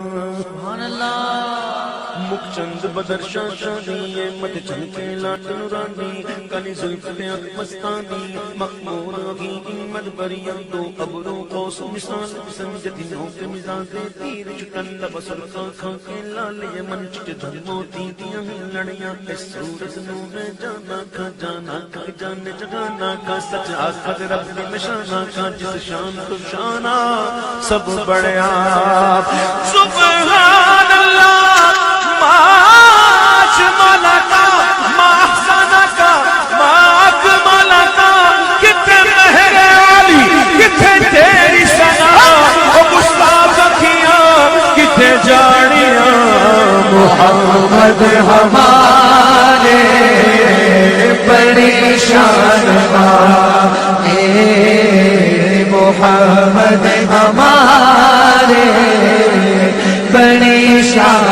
سبحان اللہ مکھ چند بدر شاشانی مد چمکے لاٹ نورانی کالی زلف اک مستانی مخمور رغی مد بریم دو ابرو قوس مثال سمجھتی نو کے مزاج تیر چٹن بسر خاں کے لال یمن چٹ دھمو تیتیاں لڑیاں اس سورج نور جانا کا جان جگانا کا سچ آخر رب کی نشانہ کا جس شان تو شانہ سب بڑیا سبحان اللہ معاش مولا کا محسنہ کا ماک مولا کا کتنے مہر علی کتنے تیری سنا او گستاخ اکھیاں کتنے جاڑیاں محمد ہمارے بڑی شان والے محمد ہمارے بڑی شان